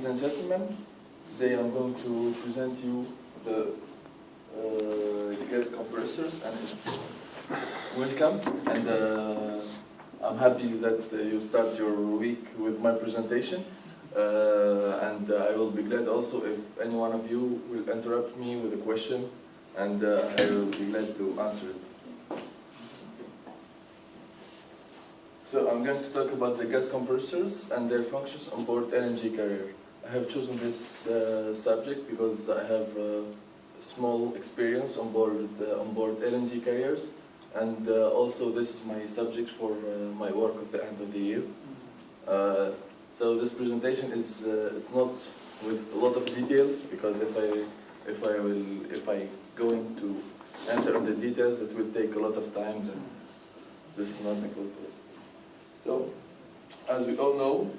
and gentlemen, today I'm going to present you the gas compressors, and it's welcome, and I'm happy that you start your week with my presentation, and I will be glad also if any one of you will interrupt me with a question, and I will be glad to answer it. So I'm going to talk about the gas compressors and their functions on board LNG carrier. I have chosen this subject because I have small experience on board LNG carriers, and also this is my subject for my work at the end of the year. So this presentation is it's not with a lot of details, because if I going to enter on the details, it will take a lot of time, and this is not the good. So, as we all know,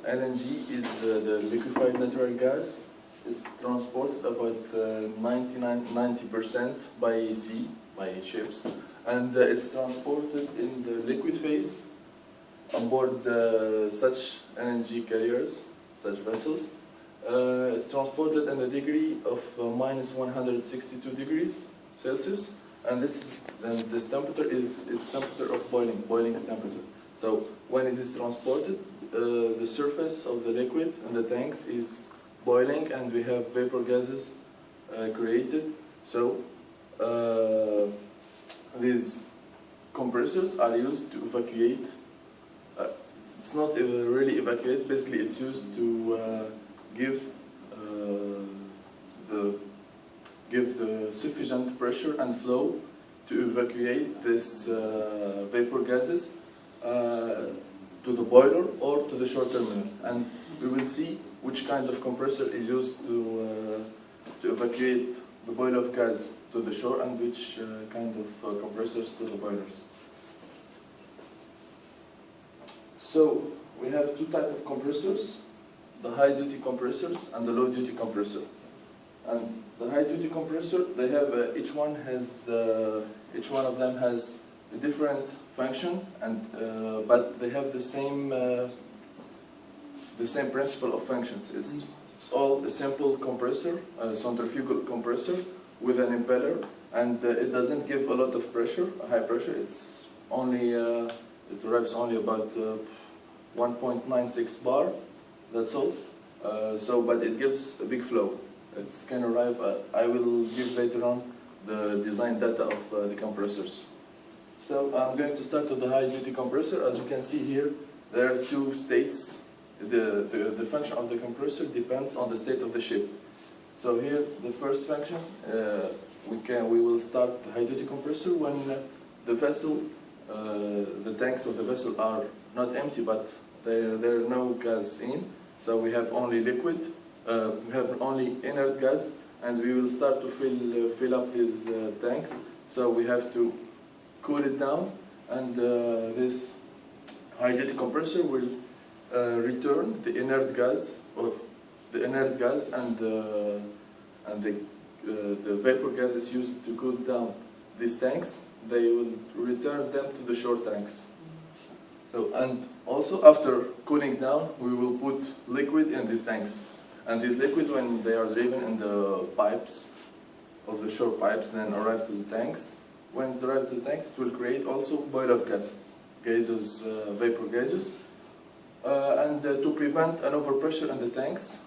LNG is the liquefied natural gas. It's transported about 90% by sea, by ships, and it's transported in the liquid phase on board such LNG carriers, such vessels. It's transported in a degree of minus 162 degrees Celsius. And this temperature is its temperature of boiling temperature. So when it is transported, the surface of the liquid in the tanks is boiling, and we have vapor gases created. So these compressors are used to evacuate. It's not really evacuate. Basically, it's used to give the sufficient pressure and flow to evacuate this vapor gases to the boiler or to the shore terminal. And we will see which kind of compressor is used to evacuate the boil of gas to the shore, and which kind of compressors to the boilers. So we have two types of compressors: the high-duty compressors and the low-duty compressor. And the high-duty compressor, they have each one of them has a different function, and but they have the same principle of functions. It's all a simple compressor, a centrifugal compressor with an impeller, and it doesn't give a lot of pressure, a high pressure. It's only it arrives only about 1.96 bar. That's all. But it gives a big flow. It's can arrive. I will give later on the design data of the compressors. So I'm going to start with the high-duty compressor. As you can see here, there are two states. The function of the compressor depends on the state of the ship. So here, the first function, we will start the high-duty compressor when the vessel, the tanks of the vessel are not empty, but there are no gas in. So we have only liquid. We have only inert gas, and we will start to fill up these tanks. So we have to cool it down, and this high-duty compressor will return the inert gas, and the vapor gases used to cool down these tanks. They will return them to the shore tanks. So, and also after cooling down, we will put liquid in these tanks. And this liquid, when they are driven in the pipes of the shore pipes, then arrive to the tanks. When it arrives to the tanks, it will create also boil of gases, vapor gases. And to prevent an overpressure in the tanks,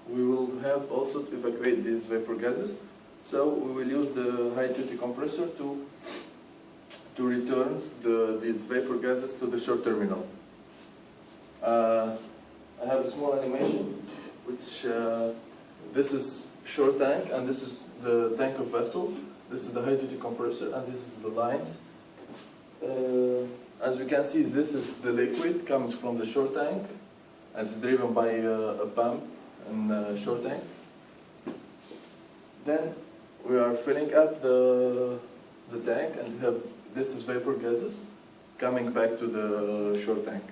we will have also to evacuate these vapor gases. So we will use the high-duty compressor to return these vapor gases to the shore terminal. I have a small animation, which this is shore tank, and this is the tank of vessel. This is the high-duty compressor, and this is the lines. As you can see, this is the liquid comes from the shore tank, and it's driven by a pump in shore tanks. Then we are filling up the tank, and we have this is vapor gases coming back to the shore tank.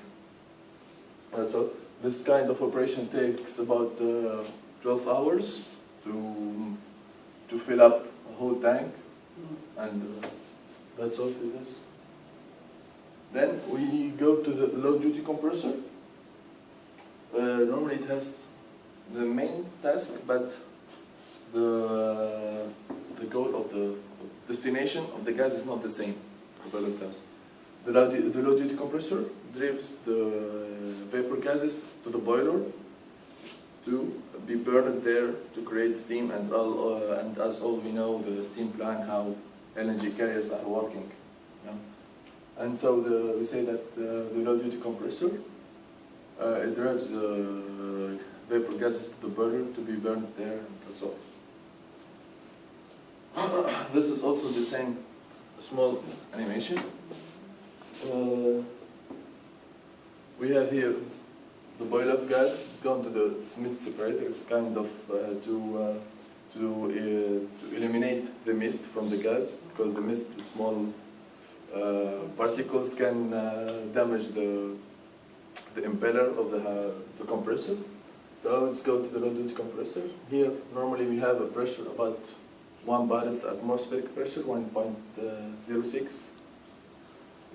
That's all. This kind of operation takes about 12 hours to fill up a whole tank, and that's all for this. Then we go to the low duty compressor. Normally it has the main task, but the goal of the destination of the gas is not the same for the gas. The low duty compressor drives the vapor gases to the boiler to be burned there to create steam, and as all we know, the steam plant, how LNG carriers are working. Yeah. And so we say that the low duty compressor it drives the vapor gases to the boiler to be burned there, and that's all. This is also the same small animation. We have here the boil off gas. It's going to the mist separator. It's kind of to eliminate the mist from the gas, because the mist, the small particles can damage the impeller of the compressor. So let's go to the low duty compressor. Here normally we have a pressure about 1 bar. It's atmospheric pressure, 1.06.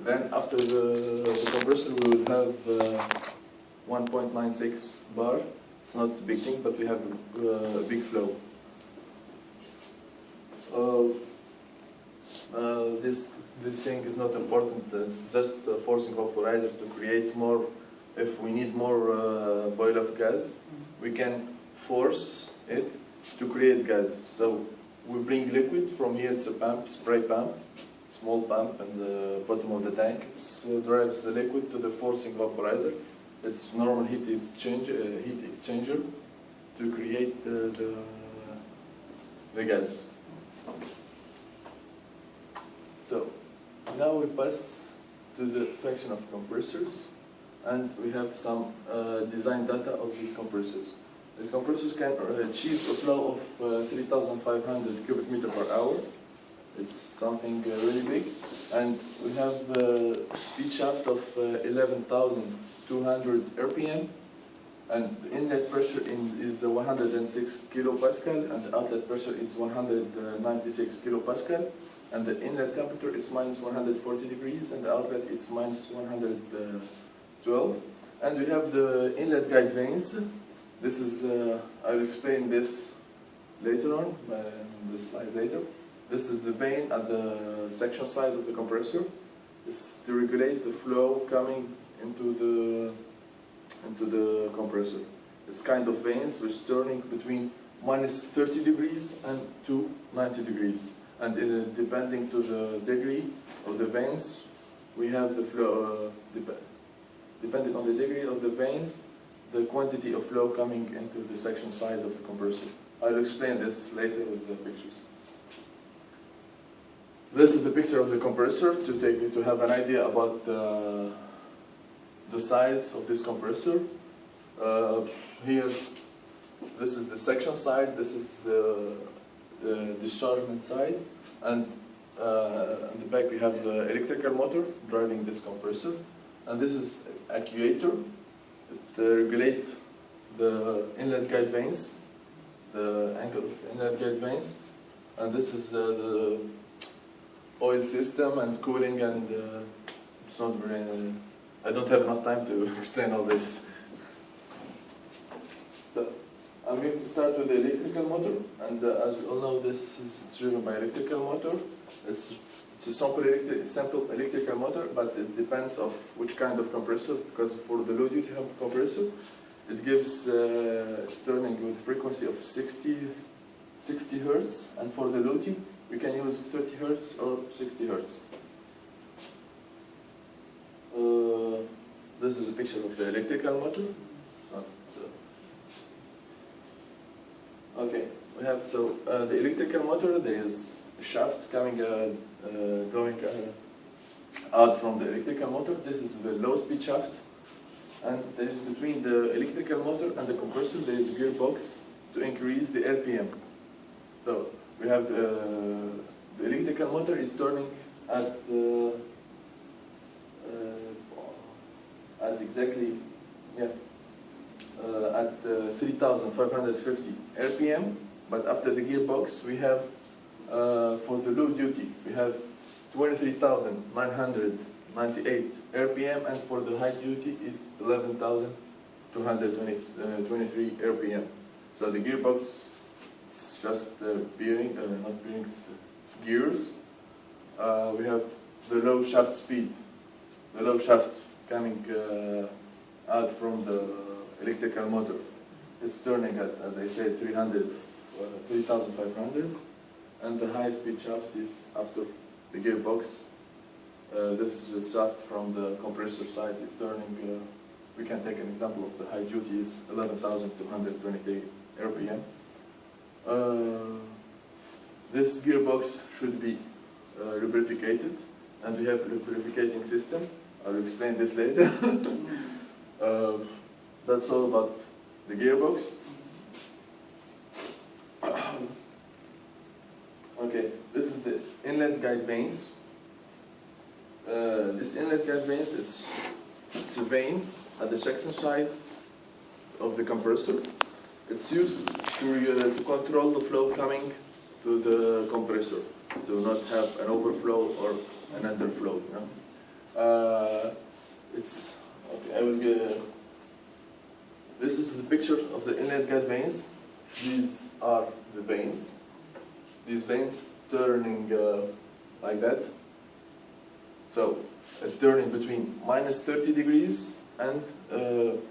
Then after the compressor we will have 1.96 bar. It's not a big thing, but we have a big flow. This thing is not important. It's just forcing vaporizers to create more. If we need more boil-off gas, we can force it to create gas. So we bring liquid from here. It's a pump, spray pump, small pump, and the bottom of the tank. It drives the liquid to the forcing vaporizer. It's normal heat exchanger to create the gas. So now we pass to the function of compressors, and we have some design data of these compressors. These compressors can achieve a flow of 3,500 cubic meter per hour. It's something really big, and we have a speed shaft of 11,200 RPM, and the inlet pressure is 106 kilopascal, and the outlet pressure is 196 kilopascal, and the inlet temperature is minus 140 degrees, and the outlet is minus 112. And we have the inlet guide vanes. This is, I'll explain this later on, in the slide later. This is the vane at the section side of the compressor. It's to regulate the flow coming into the compressor. It's kind of vanes which turning between minus 30 degrees and to 90 degrees. And depending to the degree of the vanes, we have the flow, depending on the degree of the vanes, the quantity of flow coming into the section side of the compressor. I'll explain this later with the pictures. This is the picture of the compressor to have an idea about the size of this compressor. Here, this is the section side, this is the dischargement side, and on the back we have the electrical motor driving this compressor, and this is actuator to regulate the inlet guide vanes, the angle of inlet guide vanes, and this is the oil system and cooling, and it's not very, I don't have enough time to explain all this. So I'm going to start with the electrical motor, and as we all know, this is driven by electrical motor. It's a simple electrical motor, but it depends of which kind of compressor, because for the low duty compressor, it gives it's turning with a frequency of 60 Hertz, and for the low duty, we can use 30 Hertz or 60 Hertz. This is a picture of the electrical motor. Okay, we have the electrical motor. There is a shaft coming going out from the electrical motor. This is the low speed shaft, and there is between the electrical motor and the compressor there is a gearbox to increase the RPM. So we have the electrical motor is turning at exactly at 3,550 RPM, but after the gearbox we have for the low duty we have 23,900 98 RPM, and for the high duty is 11,223 RPM. So the gearbox, it's just bearing, not bearings, it's gears. We have the low shaft speed, the low shaft coming out from the electrical motor. It's turning at, as I said, 3,500, and the high speed shaft is after the gearbox. This is the shaft from the compressor side is turning. We can take an example of the high duty is 11,223 RPM. This gearbox should be lubricated, and we have a lubricating system. I'll explain this later. That's all about the gearbox. Okay, this is the inlet guide vanes. This inlet guide vanes it's a vane at the section side of the compressor. It's used to control the flow coming to the compressor, to not have an overflow or an underflow. You know? It's okay. I will get. This is the picture of the inlet guide vanes. These are the vanes. These vanes turning like that. So it's turning between minus 30 degrees and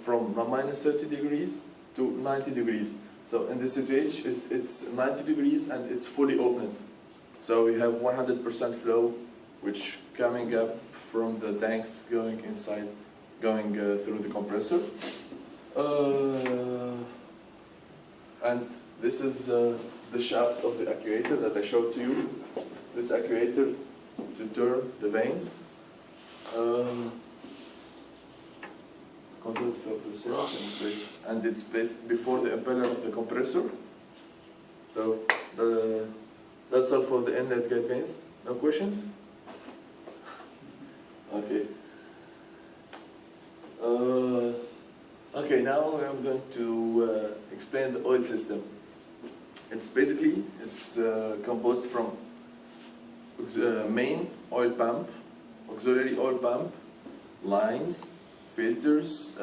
from minus 30 degrees to 90 degrees. So in this situation, it's 90 degrees and it's fully opened. So we have 100% flow, which coming up from the tanks going inside, going through the compressor. And this is the shaft of the actuator that I showed to you. This actuator to turn the vanes. Control flow process, and it's placed before the impeller of the compressor. So that's all for the inlet guide vanes. No questions? Okay. Okay, now I'm going to explain the oil system. It's basically composed from main oil pump, auxiliary oil pump, lines, filters.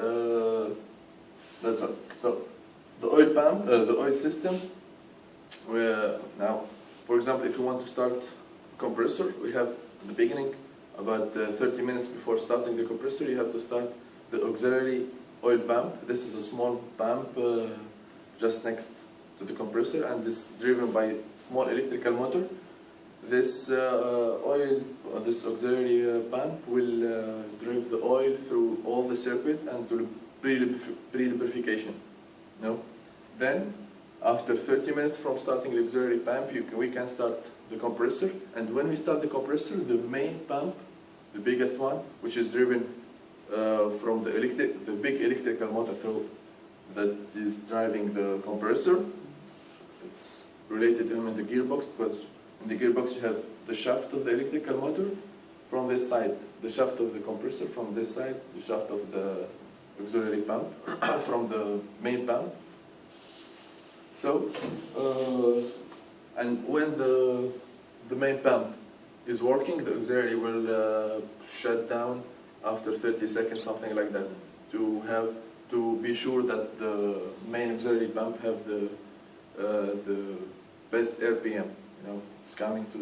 That's all. So the oil pump, the oil system. Now, for example, if you want to start a compressor, we have at the beginning, about 30 minutes before starting the compressor, you have to start the auxiliary oil pump. This is a small pump just next to the compressor, and this is driven by a small electrical motor. This this auxiliary pump will drive the oil through all the circuit and to pre-lubrication. No? Then, after 30 minutes from starting the auxiliary pump, we can start the compressor. And when we start the compressor, the main pump, the biggest one, which is driven from the big electrical motor that is driving the compressor. It's related to him in the gearbox, because in the gearbox you have the shaft of the electrical motor from this side, the shaft of the compressor from this side, the shaft of the auxiliary pump from the main pump. So, and when the main pump is working, the auxiliary will shut down after 30 seconds, something like that, to be sure that the main auxiliary pump have the best RPM. You know, it's coming to